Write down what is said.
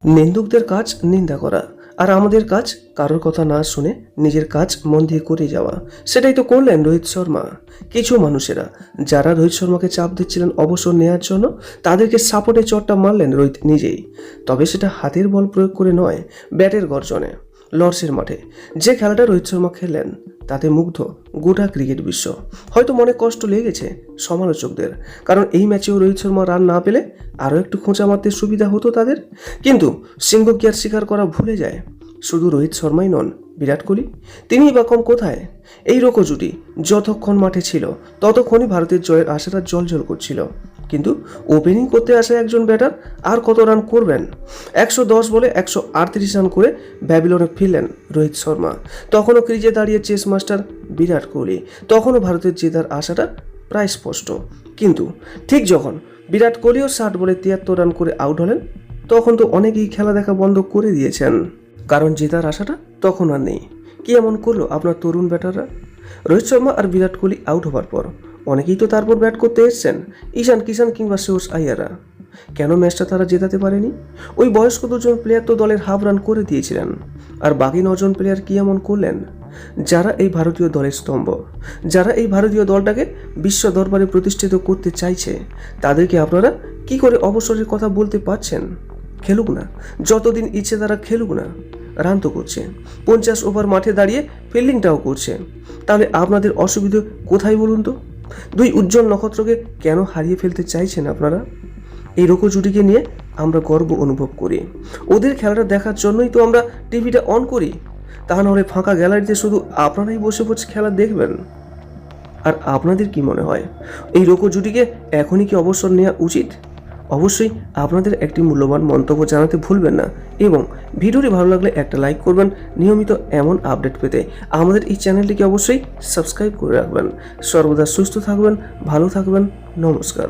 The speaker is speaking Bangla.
নিন্দুকদের কাজ নিন্দা করা, আর আমাদের কাজ কারোর কথা না শুনে নিজের কাজ মন দিয়ে করে যাওয়া। সেটাই তো করলেন রোহিত শর্মা। কিছু মানুষেরা যারা রোহিত শর্মাকে চাপ দিচ্ছিলেন অবসর নেওয়ার জন্য, তাদেরকে সাপোর্টে চটটা মারলেন রোহিত নিজেই। তবে সেটা হাতের বল প্রয়োগ করে নয়, ব্যাটের গর্জনে। লর্ডসের মাঠে যে খেলাটা রোহিত শর্মা খেললেন তাতে মুগ্ধ গোটা ক্রিকেট বিশ্ব। হয়তো মনে কষ্ট লেগেছে সমালোচকদের, কারণ এই ম্যাচেও রোহিত শর্মা রান না পেলে আরও একটু খোঁচা মারতে সুবিধা হতো তাদের। কিন্তু সিংহ কি আর স্বীকার করা ভুলে যায়, শুধু রোহিত শর্মাই নন, বিরাট কোহলি তিনিই বা কম কোথায়। এই রোকো জুটি যতক্ষণ মাঠে ছিল ততক্ষণই ভারতের জয়ের আশাটা জলজল করছিল। কিন্তু ওপেনিং করতে আসা একজন ব্যাটার আর কত রান করবেন? 110 বলে 138 রান করে ব্যাবিলনে ফিরলেন রোহিত শর্মা। তখনও ক্রিজে দাঁড়িয়ে চেস মাস্টার বিরাট কোহলি। তখনও ভারতের জেতার আশাটা প্রায় স্পষ্ট। কিন্তু ঠিক যখন বিরাট কোহলিও 60 বলে 73 রান করে আউট হলেন, তখন তো অনেকেই খেলা দেখা বন্ধ করে দিয়েছেন, কারণ জেতার আশাটা তখন আর নেই। কি এমন করলো আপনার তরুণ ব্যাটাররা? রোহিত শর্মা আর বিরাট কোহলি আউট হবার পর অনেকেই তো তারপর ব্যাট করতে এসছেন, ঈশান কিষান কিংবা শ্রেয়স আইয়াররা। কেন ম্যাচটা তারা জেতাতে পারেনি? ওই বয়স্ক দুজন প্লেয়ার তো দলের হাফ রান করে দিয়েছিলেন। আর বাকি 9 জন প্লেয়ার কি এমন করলেন? যারা এই ভারতীয় দলের স্তম্ভ, যারা এই ভারতীয় দলটাকে বিশ্ব দরবারে প্রতিষ্ঠিত করতে চাইছে, তাদেরকে আপনারা কি করে অবসরের কথা বলতে পারছেন? খেলুক না, যতদিন ইচ্ছে তারা খেলুক না। রান তো করছে, 50 ওভার মাঠে দাঁড়িয়ে ফিল্ডিংটাও করছে। তাহলে আপনাদের অসুবিধে কোথায় বলুন তো? দুই উজ্জ্বল নক্ষত্রকে কেন হারিয়ে ফেলতে চাইছেন আপনারা? এই রোকো জুটিকে নিয়ে আমরা গর্ব অনুভব করি। ওদের খেলাটা দেখার জন্যই তো আমরা টিভিটা অন করি। তা নাহলে ফাঁকা গ্যালারিতে শুধু আপনারাই বসে বসে খেলা দেখবেন। আর আপনাদের কি মনে হয়, এই রোকো জুটিকে এখনই কি অবসর নেওয়া উচিত? অবশ্যই আপনাদের একটি মূল্যবান মন্তব্য জানাতে ভুলবেন না, এবং ভিডিওটি ভালো লাগলে একটা লাইক করবেন। নিয়মিত এমন আপডেট পেতে আমাদের এই চ্যানেলটিকে অবশ্যই সাবস্ক্রাইব করে রাখবেন। সর্বদা সুস্থ থাকবেন, ভালো থাকবেন। নমস্কার।